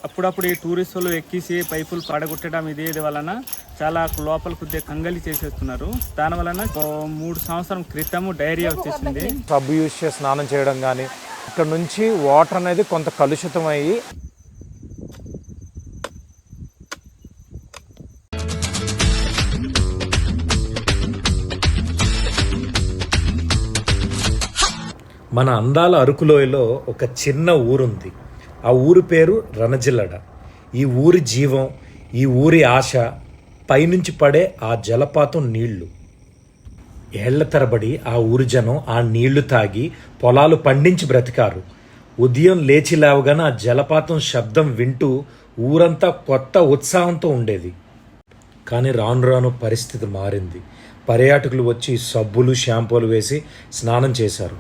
అప్పుడప్పుడు ఈ టూరిస్టులు ఎక్కిసి పైపులు పడగొట్టడం ఇది వలన చాలా లోపల కొద్దిగా కంగలి చేసేస్తున్నారు. దాని వలన 3 సంవత్సరం క్రితం డైరియా వచ్చేసింది. సబ్బు యూజ్ చేసి స్నానం చేయడం కానీ ఇక్కడ నుంచి వాటర్ అనేది కొంత కలుషితం అయ్యి మన అందాల అరకులోయలో ఒక చిన్న ఊరుంది. ఆ ఊరి పేరు రణజిల్లడ. ఈ ఊరి జీవం, ఈ ఊరి ఆశ పైనుంచి పడే ఆ జలపాతం నీళ్లు. ఏళ్ల తరబడి ఆ ఊరి జనం ఆ నీళ్లు తాగి పొలాలు పండించి బ్రతికారు. ఉదయం లేచి లేవగానే ఆ జలపాతం శబ్దం వింటూ ఊరంతా కొత్త ఉత్సాహంతో ఉండేది. కానీ రాను రాను పరిస్థితి మారింది. పర్యాటకులు వచ్చి సబ్బులు షాంపూలు వేసి స్నానం చేశారు.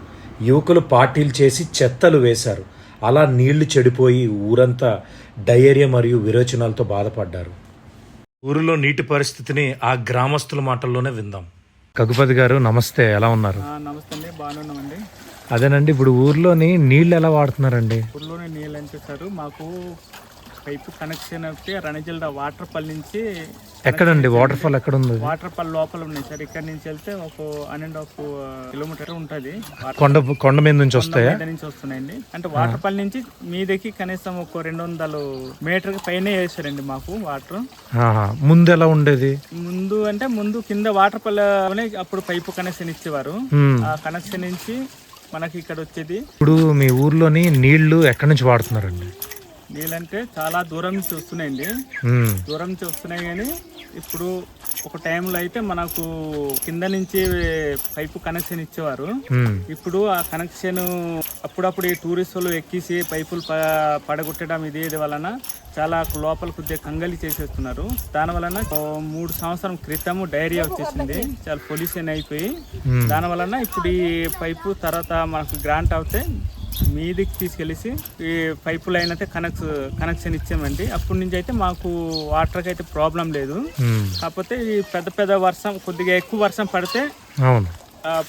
యువకులు పార్టీలు చేసి చెత్తలు వేశారు. అలా నీళ్లు చెడిపోయి ఊరంతా డయేరియా మరియు విరోచనాలతో బాధపడ్డారు. ఊరిలో నీటి పరిస్థితిని ఆ గ్రామస్తుల మాటల్లోనే విందాం. కగుపతి గారు నమస్తే, ఎలా ఉన్నారు? నమస్తే అండి, బాగున్నామండి. అదేనండి, ఇప్పుడు ఊర్లోని నీళ్ళు ఎలా వాడుతున్నారండి? ఊర్లోని నీళ్ళు అంటే సార్ మాకు పైపు కనెక్షన్ అయితే రణజిల్లా వాటర్ ఫాల్ నుంచి. ఎక్కడండి వాటర్ ఫాల్? ఎక్కడ ఉంది? వాటర్ ఫాల్ లోపల ఉన్నాయి సార్. ఇక్కడ నుంచి వెళ్తే ఒక 1.5 కిలోమీటర్ ఉంటుంది. కొండ మీద నుంచి వస్తాయా? నుంచి వస్తున్నాయండి. అంటే వాటర్ ఫాల్ నుంచి మీదకి కనీసం ఒక 200 మీటర్ పైన వేసారండి మాకు వాటర్. ముందు ఎలా ఉండేది? ముందు కింద వాటర్ ఫాల్ అప్పుడు పైపు కనెక్షన్ ఇచ్చేవారు. ఆ కనెక్షన్ నుంచి మనకి ఇక్కడ వచ్చేది. ఇప్పుడు మీ ఊర్లోని నీళ్లు ఎక్కడి నుంచి వాడుతున్నారండి? నీళ్ళంటే చాలా దూరం నుంచి వస్తున్నాయండి. దూరం నుంచి వస్తున్నాయి కానీ ఇప్పుడు ఒక టైంలో అయితే మనకు కింద నుంచి పైపు కనెక్షన్ ఇచ్చేవారు. ఇప్పుడు ఆ కనెక్షన్ అప్పుడప్పుడు ఈ టూరిస్టులు ఎక్కిసి పైపులు పడగొట్టడం ఇది వలన చాలా లోపల కొద్దిగా కంగలి చేసేస్తున్నారు. దాని వలన 3 సంవత్సరం క్రితం డైరియా వచ్చేసింది. చాలా పొల్యూషన్ అయిపోయి దాని వలన ఇప్పుడు ఈ పైపు తర్వాత మనకు గ్రాంట్ అవుతే మీదికి తీసుకెళ్ళేసి ఈ పైపు లైన్ అయితే కనెక్షన్ ఇచ్చామండి. అప్పటి నుంచి అయితే మాకు వాటర్కి అయితే ప్రాబ్లం లేదు. కాకపోతే ఈ పెద్ద వర్షం, కొద్దిగా ఎక్కువ వర్షం పడితే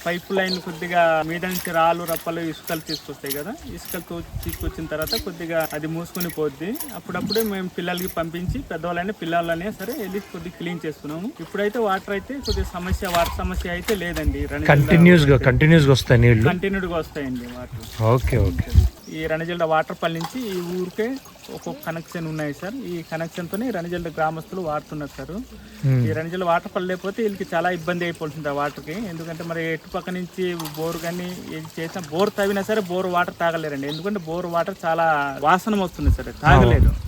పైపు లైన్ కొద్దిగా మీద నుంచి రాళ్ళు రప్పలు ఇసుకలు తీసుకొస్తాయి కదా, ఇసుకలు తీసుకొచ్చిన తర్వాత కొద్దిగా అది మూసుకొని పోద్ది. అప్పుడప్పుడే మేము పిల్లలకి పంపించి పెద్దవాళ్ళైనా పిల్లలనే సరే వెళ్ళి కొద్దిగా క్లీన్ చేస్తున్నాము. ఇప్పుడైతే వాటర్ అయితే కొద్దిగా వాటర్ సమస్య అయితే లేదండి. కంటిన్యూస్ గా వస్తాయి నీళ్లు, కంటిన్యూగా వస్తాయండి వాటర్. Okay okay. ఈ రణజిల్లా వాటర్ పల్ నుంచి ఈ ఊరికే ఒక్కొక్క కనెక్షన్ ఉన్నాయి సార్. ఈ కనెక్షన్ తోనే రణజిల్లా గ్రామస్తులు వాడుతున్నారు సార్. ఈ రణజిల్లా వాటర్ పల్ లేకపోతే వీళ్ళకి చాలా ఇబ్బంది అయిపోతుంది ఆ వాటర్కి. ఎందుకంటే మరి ఎటుపక్క నుంచి బోర్ కానీ ఏది చేసినా, బోర్ తవ్వినా సరే బోర్ వాటర్ తాగలేరండి. ఎందుకంటే బోర్ వాటర్ చాలా వాసన వస్తుంది సార్,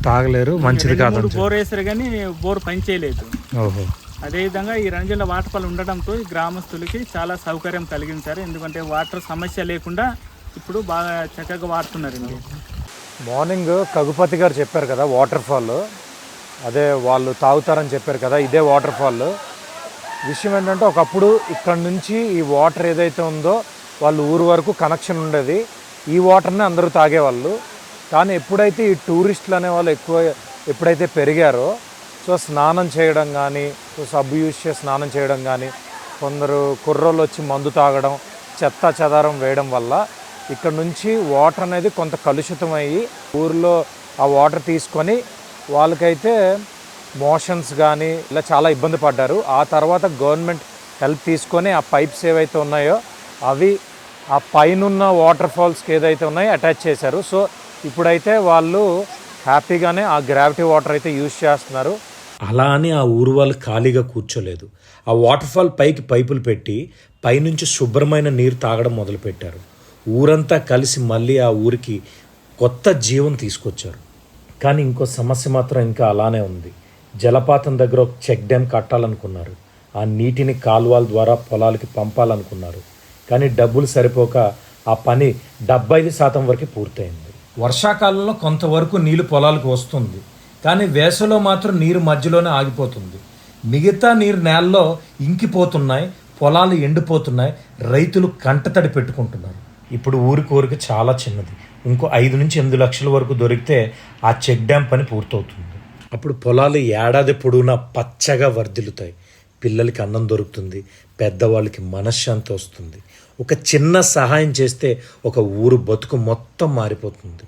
తాగలేరు. మంచిది కాదు. బోర్ వేసారు కానీ బోర్ పని చేయలేదు. అదేవిధంగా ఈ రణజిల్లా వాటర్ పల్ ఉండడంతో ఈ గ్రామస్తులకి చాలా సౌకర్యం కలిగింది సార్. ఎందుకంటే వాటర్ సమస్య లేకుండా ఇప్పుడు బాగా చక్కగా వాడుతున్నారండి. మార్నింగ్ కగుపతి గారు చెప్పారు కదా వాటర్ ఫాల్, అదే వాళ్ళు తాగుతారని చెప్పారు కదా, ఇదే వాటర్ ఫాల్. విషయం ఏంటంటే ఒకప్పుడు ఇక్కడ నుంచి ఈ వాటర్ ఏదైతే ఉందో వాళ్ళు ఊరు వరకు కనెక్షన్ ఉండేది. ఈ వాటర్ని అందరూ తాగేవాళ్ళు. కానీ ఎప్పుడైతే ఈ టూరిస్టులు అనేవాళ్ళు ఎప్పుడైతే పెరిగారో, సో స్నానం చేయడం కానీ, సబ్బు యూజ్ చేసి స్నానం చేయడం కానీ, కొందరు కుర్రోళ్ళు వచ్చి మందు తాగడం, చెత్త చెదారం వేయడం వల్ల ఇక్కడ నుంచి వాటర్ అనేది కొంత కలుషితం అయ్యి ఊరిలో ఆ వాటర్ తీసుకొని వాళ్ళకైతే మోషన్స్ కానీ ఇలా చాలా ఇబ్బంది పడ్డారు. ఆ తర్వాత గవర్నమెంట్ హెల్ప్ తీసుకొని ఆ పైప్స్ ఏవైతే ఉన్నాయో అవి ఆ పైనున్న వాటర్ ఫాల్స్కి ఏదైతే ఉన్నాయో అటాచ్ చేశారు. సో ఇప్పుడైతే వాళ్ళు హ్యాపీగానే ఆ గ్రావిటీ వాటర్ అయితే యూజ్ చేస్తున్నారు. అలా అని ఆ ఊరు వాళ్ళు ఖాళీగా కూర్చోలేదు. ఆ వాటర్ ఫాల్ పైకి పైపులు పెట్టి పైనుంచి శుభ్రమైన నీరు తాగడం మొదలుపెట్టారు. ఊరంతా కలిసి మళ్ళీ ఆ ఊరికి కొత్త జీవం తీసుకొచ్చారు. కానీ ఇంకో సమస్య మాత్రం ఇంకా అలానే ఉంది. జలపాతం దగ్గర ఒక చెక్ డ్యామ్ కట్టాలనుకున్నారు. ఆ నీటిని కాలువల ద్వారా పొలాలకి పంపాలనుకున్నారు. కానీ డబ్బులు సరిపోక ఆ పని 75% వరకు పూర్తయింది. వర్షాకాలంలో కొంతవరకు నీళ్ళు పొలాలకు వస్తుంది, కానీ వేసవిలో మాత్రం నీరు మధ్యలోనే ఆగిపోతుంది. మిగతా నీరు నేలలో ఇంకిపోతున్నాయి, పొలాలు ఎండిపోతున్నాయి, రైతులు కంటతడి పెట్టుకుంటున్నారు. ఇప్పుడు ఊరికి చాలా చిన్నది. ఇంకో 5 నుంచి 8 లక్షల వరకు దొరికితే ఆ చెక్ డ్యామ్ పని పూర్తవుతుంది. అప్పుడు పొలాలు ఏడాది పొడవునా పచ్చగా వర్ధిల్లుతాయి. పిల్లలకి అన్నం దొరుకుతుంది, పెద్దవాళ్ళకి మనశ్శాంతి వస్తుంది. ఒక చిన్న సహాయం చేస్తే ఒక ఊరు బతుకు మొత్తం మారిపోతుంది.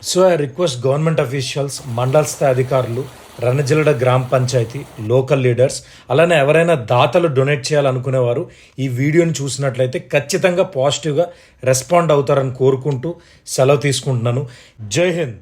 So I request government officials, మండల స్థాయి అధికారులు, రణజిల్లడ గ్రామ పంచాయతీ, లోకల్ లీడర్స్, అలానే ఎవరైనా దాతలు డొనేట్ చేయాలనుకునేవారు ఈ వీడియోని చూసినట్లయితే ఖచ్చితంగా పాజిటివ్గా రెస్పాండ్ అవుతారని కోరుకుంటూ సెలవు తీసుకుంటున్నాను. జై హింద్.